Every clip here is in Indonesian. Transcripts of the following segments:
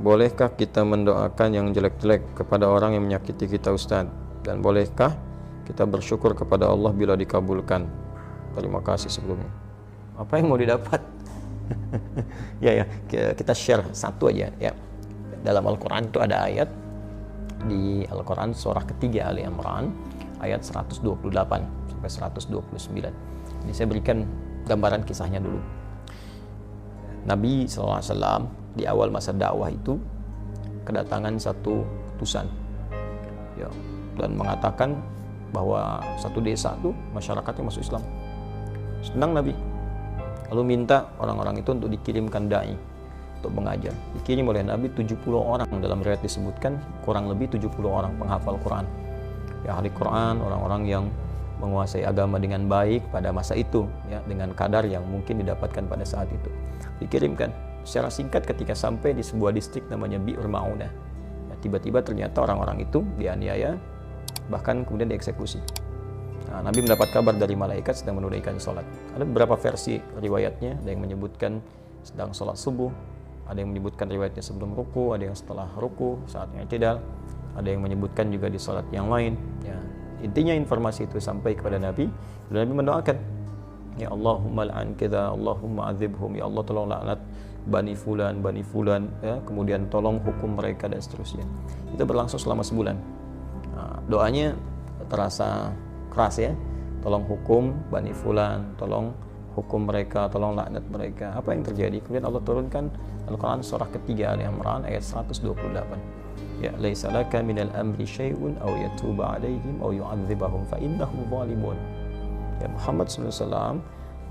bolehkah kita mendoakan yang jelek-jelek kepada orang yang menyakiti kita Ustaz? Dan bolehkah kita bersyukur kepada Allah bila dikabulkan? Terima kasih sebelumnya. Apa yang mau didapat? Ya, kita share satu aja ya. Dalam Al-Quran itu ada ayat di Al-Quran surah ketiga Ali Imran ayat 128 sampai 129. Ini saya berikan gambaran kisahnya dulu. Nabi SAW di awal masa dakwah itu kedatangan satu utusan ya, dan mengatakan bahwa satu desa itu masyarakatnya masuk Islam. Senang Nabi, lalu minta orang-orang itu untuk dikirimkan dai untuk mengajar. Dikirim oleh Nabi 70 orang, dalam riwayat disebutkan kurang lebih 70 orang penghafal Quran ya, ahli Quran, orang-orang yang menguasai agama dengan baik pada masa itu ya, dengan kadar yang mungkin didapatkan pada saat itu. Dikirimkan secara singkat ketika sampai di sebuah distrik namanya Bi'ur Ma'unah ya, tiba-tiba ternyata orang-orang itu dianiaya, bahkan kemudian dieksekusi. Nah, Nabi mendapat kabar dari malaikat sedang menunaikan sholat. Ada beberapa versi riwayatnya, ada yang menyebutkan sedang sholat subuh, ada yang menyebutkan riwayatnya sebelum ruku, ada yang setelah ruku, saatnya i'tidal, ada yang menyebutkan juga di sholat yang lain ya. Intinya informasi itu sampai kepada Nabi, dan Nabi mendoakan, ya Allahumma al'an kita, Allahumma azibhum, ya Allah tolong laknat Bani Fulan ya, kemudian tolong hukum mereka dan seterusnya. Itu berlangsung selama sebulan. Nah, doanya terasa keras ya, tolong hukum Bani Fulan, tolong hukum mereka, tolong laknat mereka. Apa yang terjadi? Kemudian Allah turunkan Al-Quran surah ketiga Ali Imran ayat 128. Ya laisa laka minal amri syai'un aw yatuba 'alaihim aw yu'adzibahum fa innahum zalimun. Ya Muhammad SAW,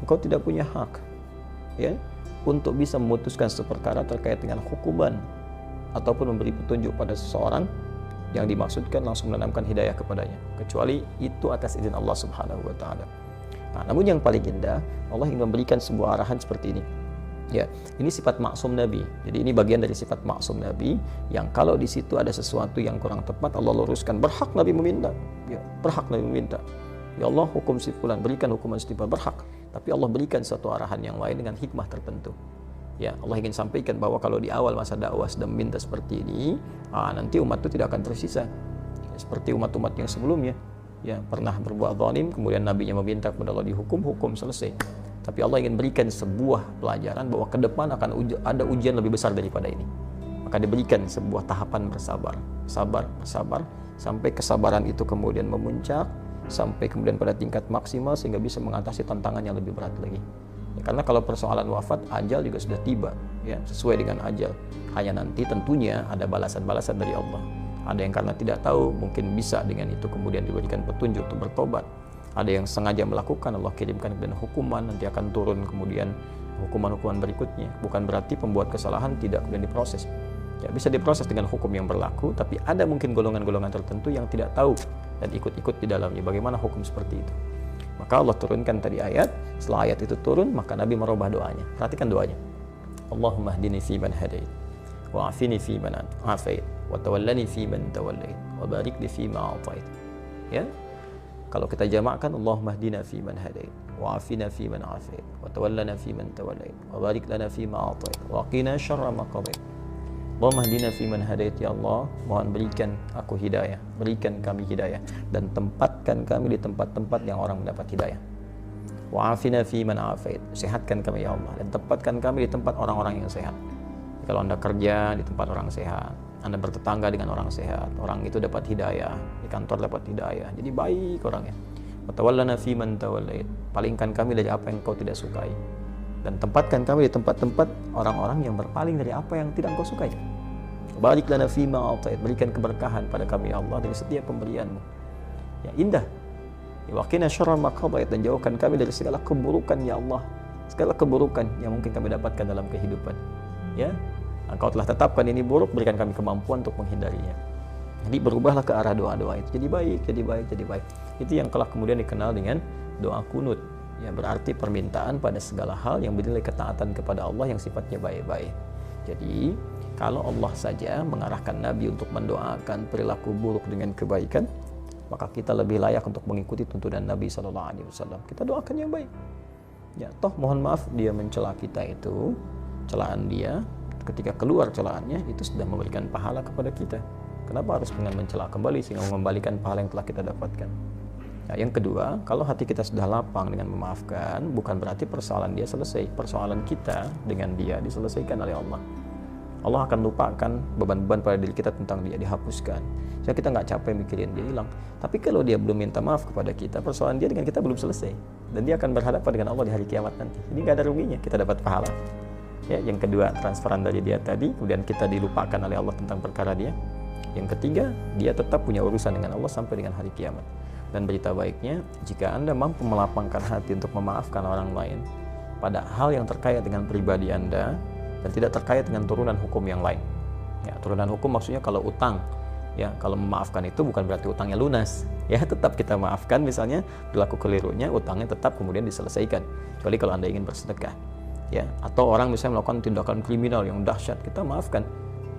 engkau tidak punya hak ya untuk bisa memutuskan seperkara terkait dengan hukuman ataupun memberi petunjuk pada seseorang yang dimaksudkan langsung menanamkan hidayah kepadanya, kecuali itu atas izin Allah Subhanahu wa taala. Nah, namun yang paling indah, Allah ingin memberikan sebuah arahan seperti ini. Ya, ini sifat maksum Nabi. Jadi ini bagian dari sifat maksum Nabi yang kalau di situ ada sesuatu yang kurang tepat, Allah luruskan. Berhak Nabi meminta. Ya, berhak Nabi meminta. Ya Allah, hukum si fulan, berikan hukuman setipa, berhak. Tapi Allah berikan suatu arahan yang lain dengan hikmah tertentu. Ya, Allah ingin sampaikan bahwa kalau di awal masa dakwah sedang minta seperti ini, nanti umat itu tidak akan tersisa. Ya, seperti umat-umat yang sebelumnya. Ya, pernah berbuat zalim, kemudian nabinya meminta kepada Allah dihukum, hukum selesai. Tapi Allah ingin berikan sebuah pelajaran bahwa ke depan akan ada ujian lebih besar daripada ini. Maka diberikan sebuah tahapan bersabar, bersabar, sampai kesabaran itu kemudian memuncak, sampai kemudian pada tingkat maksimal sehingga bisa mengatasi tantangan yang lebih berat lagi. Ya, karena kalau persoalan wafat, ajal juga sudah tiba, ya sesuai dengan ajal. Hanya nanti tentunya ada balasan-balasan dari Allah. Ada yang karena tidak tahu mungkin bisa dengan itu kemudian diberikan petunjuk untuk bertobat. Ada yang sengaja melakukan, Allah kirimkan kemudian hukuman, nanti akan turun kemudian hukuman-hukuman berikutnya. Bukan berarti pembuat kesalahan tidak kemudian diproses. Ya, bisa diproses dengan hukum yang berlaku, tapi ada mungkin golongan-golongan tertentu yang tidak tahu dan ikut-ikut di dalamnya. Bagaimana hukum seperti itu? Maka Allah turunkan tadi ayat, setelah ayat itu turun, maka Nabi merubah doanya. Perhatikan doanya. Allahumma hdini fi man hadait, wa afini fi man afait, wa tawallani fi man tawallait, wa barik li fi ma atait. Ya. Kalau kita jamakkan, Allahumma hdina fi man hadait, wa afina fi man afait, wa tawallana fi man tawallait, wa barik lana fi ma atait, wa qina syarra ma qadait. Allahumma hdina fi man hadait, ya Allah, mohon berikan aku hidayah, berikan kami hidayah, dan tempatkan kami di tempat-tempat yang orang mendapat hidayah. Wa afina fi man afait, sehatkan kami ya Allah, dan tempatkan kami di tempat orang-orang yang sehat. Kalau Anda kerja di tempat orang sehat, Anda bertetangga dengan orang sehat, orang itu dapat hidayah, di kantor dapat hidayah, jadi baik orangnya. Watawallana fi man tawallait, palingkan kami dari apa yang Kau tidak sukai, dan tempatkan kami di tempat-tempat orang-orang yang berpaling dari apa yang tidak Kau sukai. Barik lana fi ma atait, berikan keberkahan pada kami ya Allah dari setiap pemberian-Mu. Ya indah. Wa qina syarra ma qadait, dan jauhkan kami dari segala keburukan ya Allah, segala keburukan yang mungkin kami dapatkan dalam kehidupan. Ya, Engkau telah tetapkan ini buruk, berikan kami kemampuan untuk menghindarinya. Jadi berubahlah ke arah doa-doa itu, jadi baik, jadi baik, jadi baik. Itu yang telah kemudian dikenal dengan doa kunut. Ya, berarti permintaan pada segala hal yang bernilai ketaatan kepada Allah yang sifatnya baik-baik. Jadi kalau Allah saja mengarahkan Nabi untuk mendoakan perilaku buruk dengan kebaikan, maka kita lebih layak untuk mengikuti tuntunan Nabi SAW. Kita doakan yang baik. Ya, toh mohon maaf dia mencela kita itu, celaan dia, ketika keluar celaannya itu sudah memberikan pahala kepada kita. Kenapa harus dengan mencela kembali sehingga mengembalikan pahala yang telah kita dapatkan? Nah, yang kedua, kalau hati kita sudah lapang dengan memaafkan, bukan berarti persoalan dia selesai. Persoalan kita dengan dia diselesaikan oleh Allah. Allah akan lupakan beban-beban pada diri kita tentang dia, dihapuskan. Jadi kita nggak capek mikirin dia, hilang. Tapi kalau dia belum minta maaf kepada kita, persoalan dia dengan kita belum selesai. Dan dia akan berhadapan dengan Allah di hari kiamat nanti. Jadi nggak ada ruginya, kita dapat pahala. Ya, yang kedua, transferan dari dia tadi, kemudian kita dilupakan oleh Allah tentang perkara dia. Yang ketiga, dia tetap punya urusan dengan Allah sampai dengan hari kiamat. Dan berita baiknya, jika Anda mampu melapangkan hati untuk memaafkan orang lain pada hal yang terkait dengan pribadi Anda, dan tidak terkait dengan turunan hukum yang lain. Ya, turunan hukum maksudnya kalau utang, ya kalau memaafkan itu bukan berarti utangnya lunas. Ya, tetap kita maafkan, misalnya berlaku kelirunya, utangnya tetap kemudian diselesaikan. Kecuali kalau Anda ingin bersedekah. Ya, atau orang misalnya melakukan tindakan kriminal yang dahsyat, kita maafkan.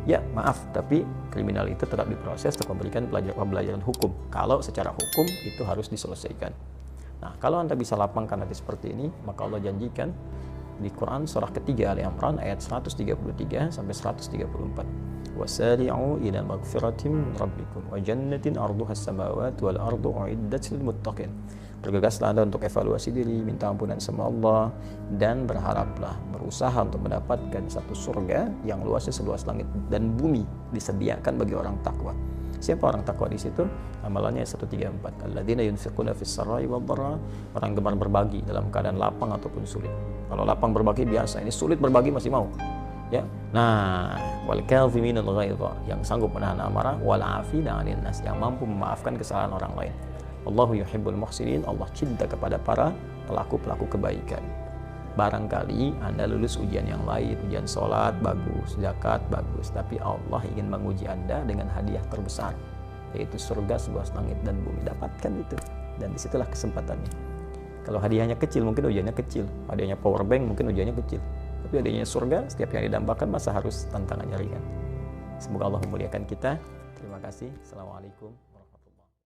Ya, maaf, tapi kriminal itu tetap diproses untuk memberikan pembelajaran hukum. Kalau secara hukum itu harus diselesaikan. Nah, kalau Anda bisa lapangkan hati seperti ini, maka Allah janjikan di Quran surah ketiga Ali Imran ayat 133 sampai 134. Wasari'u ila maghfiratin min rabbikum wa jannatin 'arduha as-samawati wal ardu u'iddat lil muttaqin. Bergegaslah Anda untuk evaluasi diri, minta ampunan sama Allah, dan berharaplah, berusaha untuk mendapatkan satu surga yang luasnya seluas langit dan bumi, disediakan bagi orang takwa. Siapa orang takwa di situ? Amalannya 134. Alladzina yunfiquna fis sarai wad dharra, orang gemar berbagi dalam keadaan lapang ataupun sulit. Kalau lapang berbagi biasa, ini sulit berbagi masih mau. Ya. Nah, wal kadhiminal ghaidha, yang sanggup menahan amarah, wal 'afina 'anil nas, yang mampu memaafkan kesalahan orang lain. Allahu yuhibbul muhsinin, Allah cinta kepada para pelaku-pelaku kebaikan. Barangkali Anda lulus ujian yang lain, ujian sholat bagus, zakat bagus, tapi Allah ingin menguji Anda dengan hadiah terbesar, yaitu surga seluas langit dan bumi. Dapatkan itu, dan disitulah kesempatannya. Kalau hadiahnya kecil, mungkin ujiannya kecil. Hadiahnya power bank, mungkin ujiannya kecil. Tapi hadiahnya surga, setiap yang didambakan masa harus tantangannya ringan. Semoga Allah memuliakan kita. Terima kasih. Assalamualaikum.